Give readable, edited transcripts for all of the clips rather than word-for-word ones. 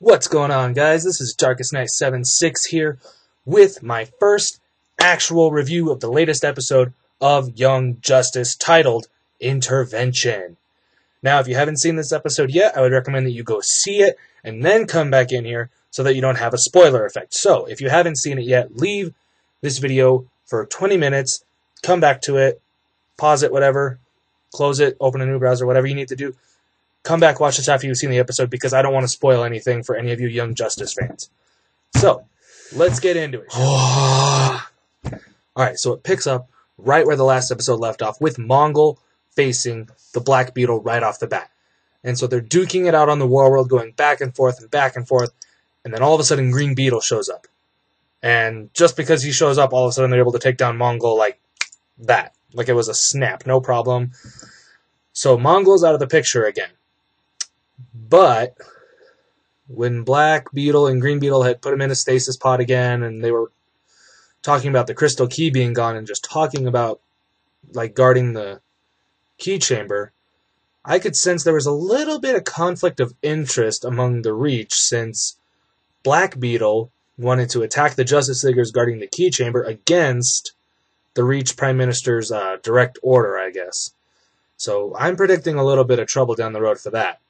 What's going on, guys? This is Darkest Night 76 here with my first actual review of the latest episode of Young Justice titled Intervention. Now, if you haven't seen this episode yet, I would recommend that you go see it and then come back in here so that you don't have a spoiler effect. So, if you haven't seen it yet, leave this video for 20 minutes, come back to it, pause it, whatever, close it, open a new browser, whatever you need to do. Come back, watch this after you've seen the episode because I don't want to spoil anything for any of you Young Justice fans. So, let's get into it. Alright, so it picks up right where the last episode left off with Mongol facing the Black Beetle right off the bat. And so they're duking it out on the War World, going back and forth, and then all of a sudden Green Beetle shows up. And just because he shows up, all of a sudden they're able to take down Mongol like that. Like it was a snap, no problem. So Mongol's out of the picture again. But when Black Beetle and Green Beetle had put him in a stasis pod again, and they were talking about the crystal key being gone and just talking about like guarding the key chamber, I could sense there was a little bit of conflict of interest among the Reach, since Black Beetle wanted to attack the Justice Leaguers guarding the key chamber against the Reach Prime Minister's direct order, I guess. So I'm predicting a little bit of trouble down the road for that.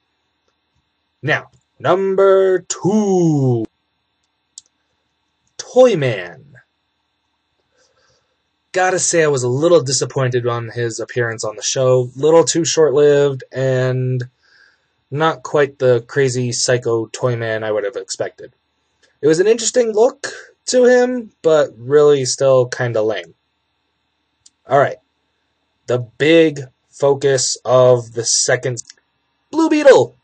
Now, number 2. Toyman. Gotta say I was a little disappointed on his appearance on the show. Little too short-lived and not quite the crazy psycho Toyman I would have expected. It was an interesting look to him, but really still kinda lame. Alright. The big focus of the second... Blue Beetle!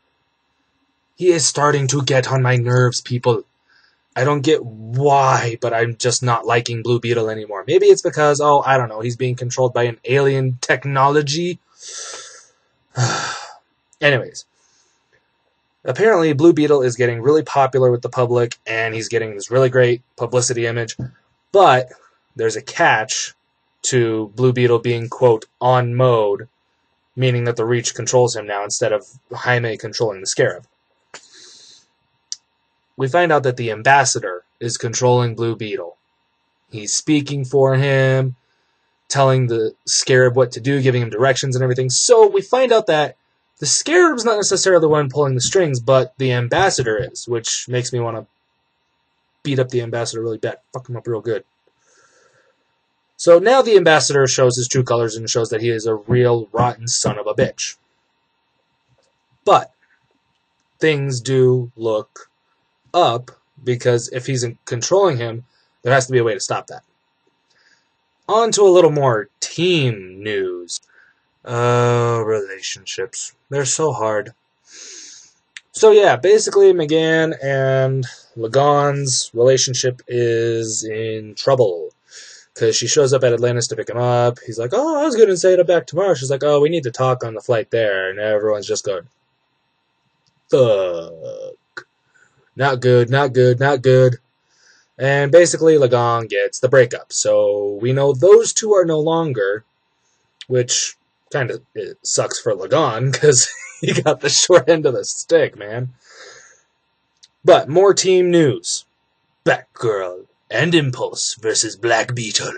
He is starting to get on my nerves, people. I don't get why, but I'm just not liking Blue Beetle anymore. Maybe it's because, I don't know, he's being controlled by an alien technology. Anyways. Apparently, Blue Beetle is getting really popular with the public, and he's getting this really great publicity image. But there's a catch to Blue Beetle being, quote, on mode, meaning that the Reach controls him now instead of Jaime controlling the Scarab. We find out that the Ambassador is controlling Blue Beetle. He's speaking for him, telling the Scarab what to do, giving him directions and everything. So we find out that the Scarab's not necessarily the one pulling the strings, but the Ambassador is, which makes me want to beat up the Ambassador really bad. Fuck him up real good. So now the Ambassador shows his true colors and shows that he is a real rotten son of a bitch. But things do look up, because if he's controlling him, there has to be a way to stop that. On to a little more team news. Relationships. They're so hard. So yeah, basically McGann and Lagon's relationship is in trouble. Because she shows up at Atlantis to pick him up. He's like, I was going to say it back tomorrow. She's like, we need to talk on the flight there. And everyone's just going, fuck. Not good, not good, not good. And basically, Lagon gets the breakup. So we know those two are no longer, which kind of sucks for Lagon, because he got the short end of the stick, man. But more team news. Batgirl and Impulse versus Black Beetle.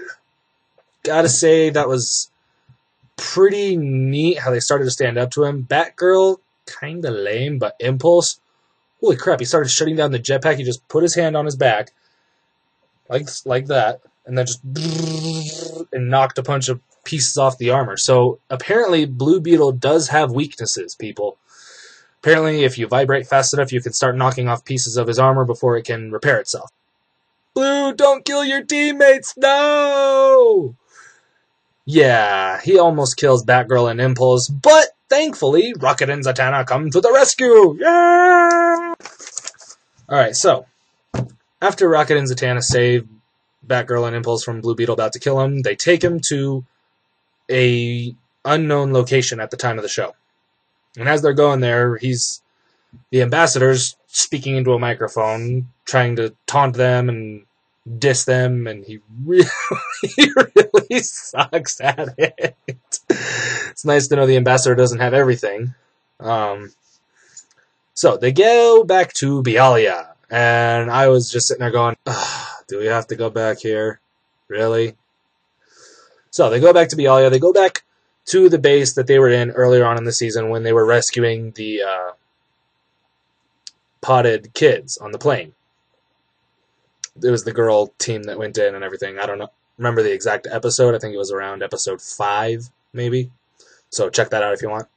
Gotta say, that was pretty neat how they started to stand up to him. Batgirl, kinda lame, but Impulse... Holy crap, he started shutting down the jetpack. He just put his hand on his back, like that, and then just and knocked a bunch of pieces off the armor. So apparently Blue Beetle does have weaknesses, people. Apparently if you vibrate fast enough, you can start knocking off pieces of his armor before it can repair itself. Blue, don't kill your teammates! No! Yeah, he almost kills Batgirl and Impulse, but thankfully, Rocket and Zatanna come to the rescue! Yeah! Alright, so, after Rocket and Zatanna save Batgirl and Impulse from Blue Beetle about to kill him, they take him to a unknown location at the time of the show. And as they're going there, the Ambassador's speaking into a microphone, trying to taunt them and diss them, and he really sucks at it. It's nice to know the Ambassador doesn't have everything. So they go back to Bialya, and I was just sitting there going, do we have to go back here? Really? So they go back to Bialya. They go back to the base that they were in earlier on in the season when they were rescuing the potted kids on the plane. It was the girl team that went in and everything. I don't know. Remember the exact episode. I think it was around episode 5, maybe. So check that out if you want.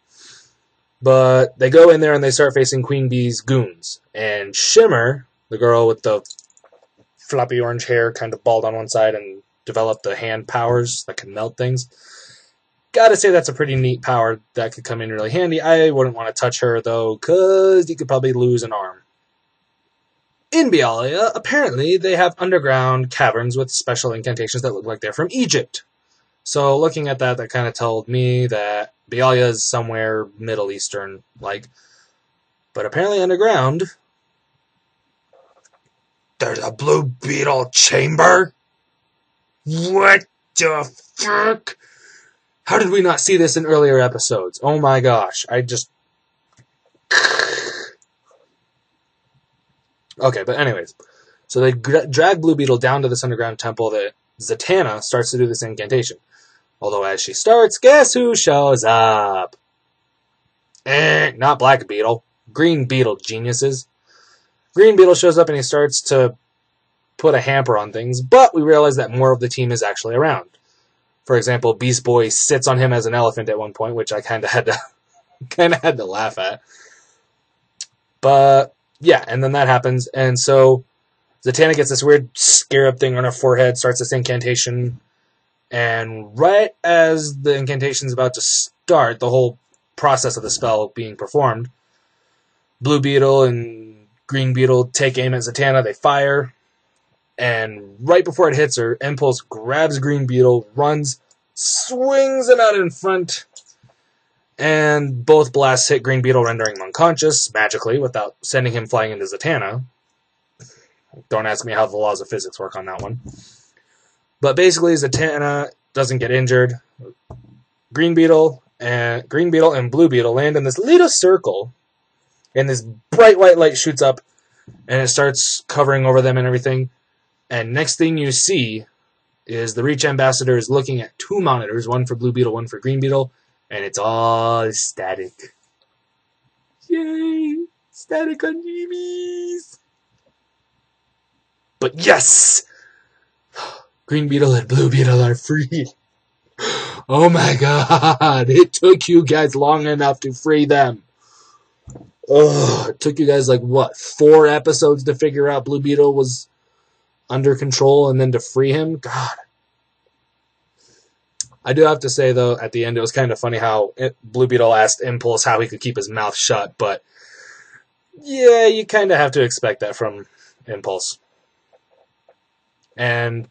But they go in there and they start facing Queen Bee's goons. And Shimmer, the girl with the floppy orange hair, kind of bald on one side and developed the hand powers that can melt things. Gotta say that's a pretty neat power that could come in really handy. I wouldn't want to touch her, though, because you could probably lose an arm. In Bialya, apparently, they have underground caverns with special incantations that look like they're from Egypt. So looking at that, that kind of told me that Bialya is somewhere Middle Eastern-like. But apparently underground, there's a blue beetle chamber? What the fuck? How did we not see this in earlier episodes? Oh my gosh, I just... Okay, but anyways. So they drag Blue Beetle down to this underground temple that Zatanna starts to do this incantation. Although as she starts, guess who shows up? Not Black Beetle. Green Beetle, geniuses. Green Beetle shows up and he starts to put a hamper on things, but we realize that more of the team is actually around. For example, Beast Boy sits on him as an elephant at one point, which I kind of had to laugh at. But yeah, and then that happens, and so Zatanna gets this weird scarab thing on her forehead, starts this incantation, and right as the incantation's about to start, the whole process of the spell being performed, Blue Beetle and Green Beetle take aim at Zatanna, they fire, and right before it hits her, Impulse grabs Green Beetle, runs, swings him out in front, and both blasts hit Green Beetle, rendering him unconscious, magically, without sending him flying into Zatanna. Don't ask me how the laws of physics work on that one. But basically, Zatanna doesn't get injured. Green Beetle and Blue Beetle land in this little circle, and this bright white light shoots up, and it starts covering over them and everything. And next thing you see is the Reach Ambassador is looking at 2 monitors, one for Blue Beetle, one for Green Beetle, and it's all static. Yay! Static on GBs! But yes! Green Beetle and Blue Beetle are free. Oh my god! It took you guys long enough to free them. Ugh, it took you guys like, what, 4 episodes to figure out Blue Beetle was under control and then to free him? God. I do have to say, though, at the end, it was kind of funny how Blue Beetle asked Impulse how he could keep his mouth shut, but yeah, you kind of have to expect that from Impulse. And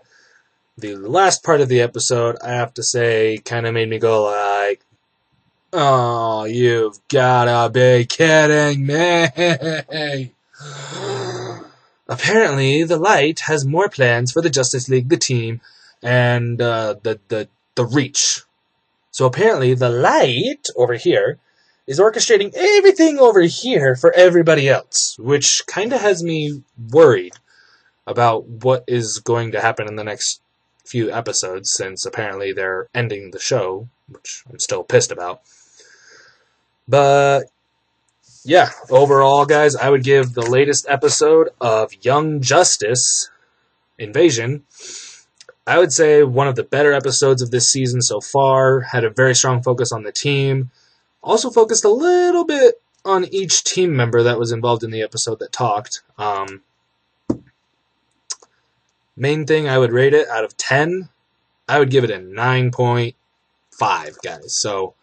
the last part of the episode, I have to say, kind of made me go like, oh, you've gotta be kidding me! Apparently, the Light has more plans for the Justice League, the team, and the Reach. So apparently, the Light over here is orchestrating everything over here for everybody else, which kind of has me worried about what is going to happen in the next few episodes, since apparently they're ending the show, which I'm still pissed about. But yeah, overall, guys, I would give the latest episode of Young Justice Invasion, I would say one of the better episodes of this season so far. Had a very strong focus on the team. Also focused a little bit on each team member that was involved in the episode that talked. Main thing, I would rate it out of 10. I would give it a 9.5, guys. So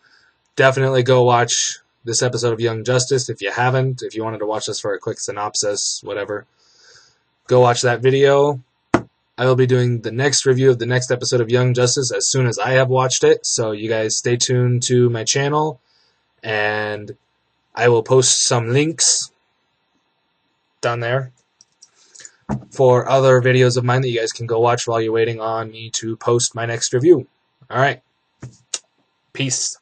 definitely go watch this episode of Young Justice if you haven't. If you wanted to watch this for a quick synopsis, whatever, go watch that video. I will be doing the next review of the next episode of Young Justice as soon as I have watched it. So you guys stay tuned to my channel, and I will post some links down there for other videos of mine that you guys can go watch while you're waiting on me to post my next review. All right. Peace.